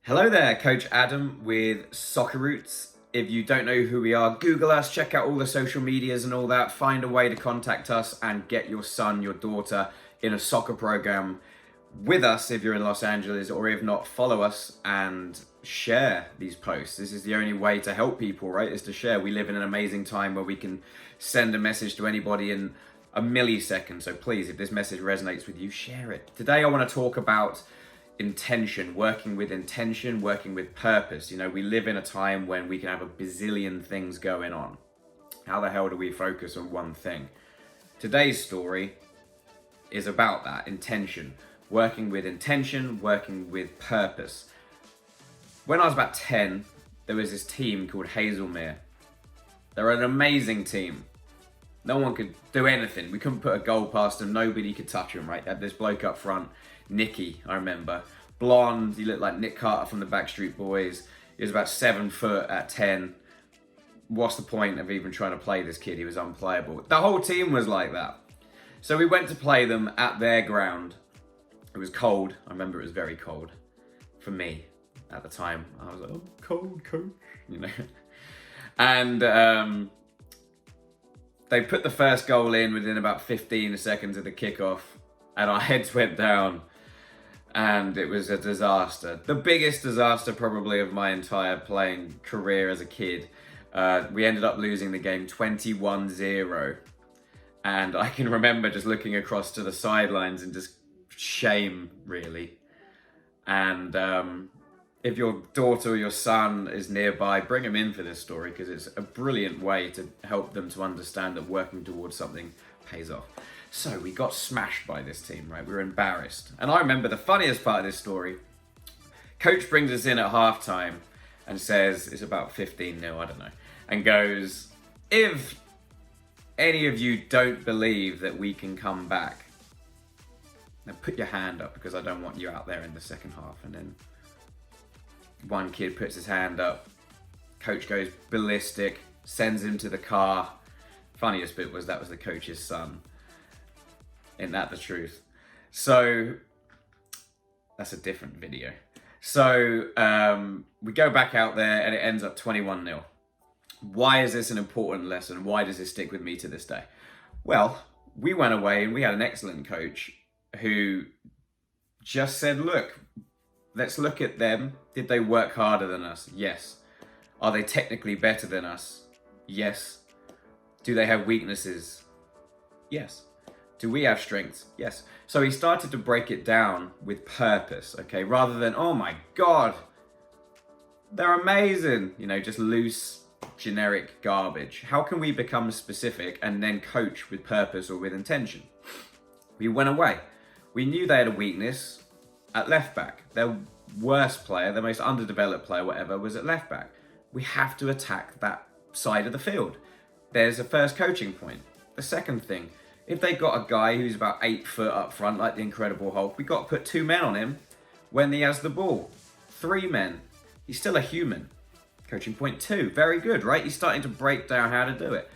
Hello there, Coach Adam with Soccer Roots. If you don't know who we are, Google us, check out all the social medias and all that. Find a way to contact us and get your son, your daughter in a soccer program with us if you're in Los Angeles, or if not, follow us and share these posts. This is the only way to help people, right? Is to share. We live in an amazing time where we can send a message to anybody in a millisecond. So please, if this message resonates with you, share it. Today I want to talk about intention, working with purpose. You know, we live in a time when we can have a bazillion things going on. How the hell do we focus on one thing? Today's story is about that intention, working with purpose. When I was about 10, there was this team called Hazelmere. They're an amazing team. No one could do anything. We couldn't put a goal past them. Nobody could touch them, right? They had this bloke up front, Nicky, I remember. Blonde, he looked like Nick Carter from the Backstreet Boys. He was about 7 foot at 10. What's the point of even trying to play this kid? He was unplayable. The whole team was like that. So we went to play them at their ground. It was cold. I remember it was very cold for me at the time. I was like, oh, cold, coach, you know. And they put the first goal in within about 15 seconds of the kickoff, and our heads went down, and it was a disaster. The biggest disaster probably of my entire playing career as a kid. We ended up losing the game 21-0, and I can remember just looking across to the sidelines and just shame, really. And if your daughter or your son is nearby, bring them in for this story, because it's a brilliant way to help them to understand that working towards something pays off. So we got smashed by this team, right? We were embarrassed. And I remember the funniest part of this story. Coach brings us in at halftime and says, it's about 15-0, I don't know, and goes, if any of you don't believe that we can come back, then put your hand up, because I don't want you out there in the second half. And then one kid puts his hand up. Coach goes ballistic, sends him to the car. Funniest bit was that was the coach's son. Isn't that the truth? So that's a different video. So we go back out there and it ends up 21-0. Why is this an important lesson? Why does this stick with me to this day? Well, we went away and we had an excellent coach who just said, look, let's look at them. Did they work harder than us? Yes. Are they technically better than us? Yes. Do they have weaknesses? Yes. Do we have strengths? Yes. So he started to break it down with purpose, okay? Rather than, oh my God, they're amazing, you know, just loose, generic garbage. How can we become specific and then coach with purpose or with intention? We went away. We knew they had a weakness at left back. Their worst player, the most underdeveloped player, whatever, was at left back. We have to attack that side of the field. There's a first coaching point. The second thing, if they got a guy who's about 8 foot up front, like the Incredible Hulk, we got to put 2 men on him when he has the ball. 3 men. He's still a human. Coaching point 2. Very good, right? He's starting to break down how to do it.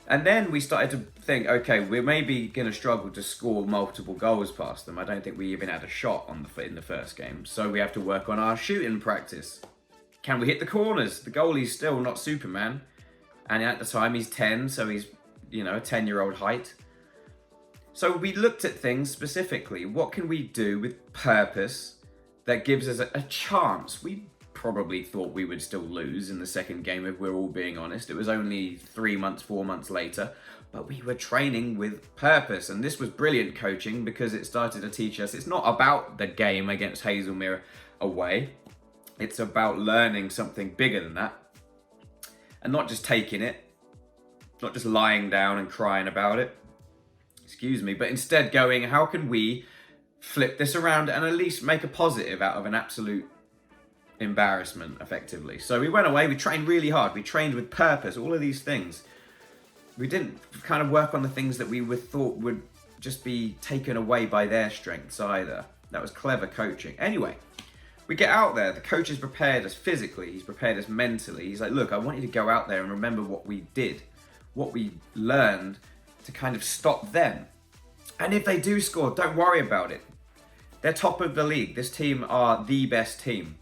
And then we started to think, okay, we're maybe going to struggle to score multiple goals past them. I don't think we even had a shot in the first game. So we have to work on our shooting practice. Can we hit the corners? The goalie's still not Superman. And at the time he's 10, so he's, you know, a 10-year-old height. So we looked at things specifically. What can we do with purpose that gives us a chance? We probably thought we would still lose in the second game, if we're all being honest. It was only 3 months, 4 months later, but we were training with purpose. And this was brilliant coaching, because it started to teach us it's not about the game against Hazelmere away. It's about learning something bigger than that, and not just taking it, not just lying down and crying about it, but instead going, how can we flip this around and at least make a positive out of an absolute embarrassment, effectively. So we went away, we trained really hard, we trained with purpose, all of these things. We didn't kind of work on the things that we thought would just be taken away by their strengths either. That was clever coaching. Anyway, we get out there, the coach has prepared us physically, he's prepared us mentally. He's like, look, I want you to go out there and remember what we did, what we learned, to kind of stop them. And if they do score, don't worry about it. They're top of the league. This team are the best team.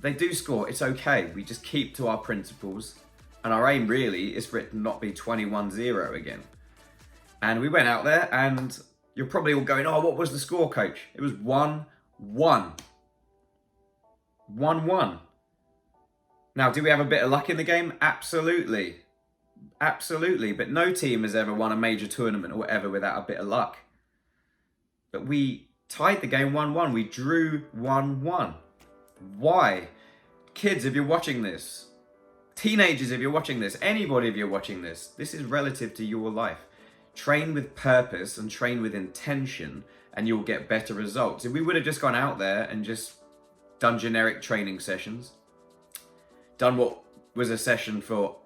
They do score, it's okay. We just keep to our principles. And our aim really is for it to not be 21-0 again. And we went out there, and you're probably all going, oh, what was the score, coach? It was 1-1. 1-1. Now, do we have a bit of luck in the game? Absolutely. Absolutely. But no team has ever won a major tournament or whatever without a bit of luck. But we tied the game 1-1. We drew 1-1. Why? Kids, if you're watching this, teenagers, if you're watching this, anybody, if you're watching this is relative to your life. Train with purpose and train with intention, and you'll get better results. If we would have just gone out there and just done generic training sessions, done what was a session for,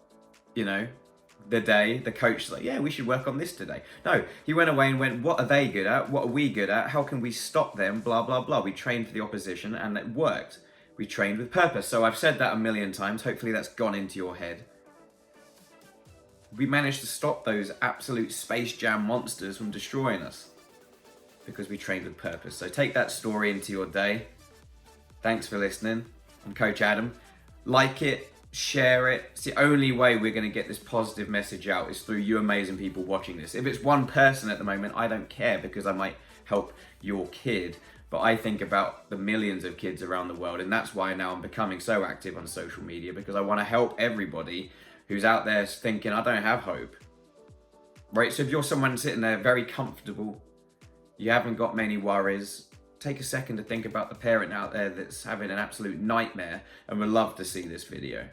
the day, the coach's like, yeah, we should work on this today. No, he went away and went, what are they good at? What are we good at? How can we stop them? Blah, blah, blah. We trained for the opposition, and it worked. We trained with purpose. So I've said that a million times. Hopefully that's gone into your head. We managed to stop those absolute Space Jam monsters from destroying us because we trained with purpose. So take that story into your day. Thanks for listening. I'm Coach Adam. Like it, share it. It's the only way we're going to get this positive message out is through you amazing people watching this. If it's one person at the moment, I don't care because I might help your kid. But I think about the millions of kids around the world, and that's why now I'm becoming so active on social media, because I want to help everybody who's out there thinking, I don't have hope. Right? So if you're someone sitting there very comfortable, you haven't got many worries, take a second to think about the parent out there that's having an absolute nightmare and would love to see this video.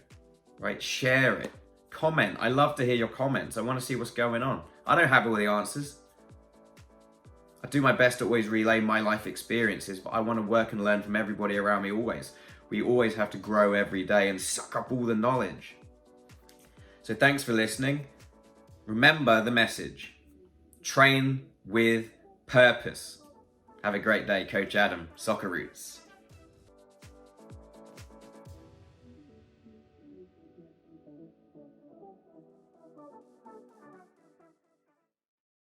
Right? Share it. Comment. I love to hear your comments. I want to see what's going on. I don't have all the answers. I do my best to always relay my life experiences, but I want to work and learn from everybody around me always. We always have to grow every day and suck up all the knowledge. So thanks for listening. Remember the message. Train with purpose. Have a great day, Coach Adam, Soccer Roots.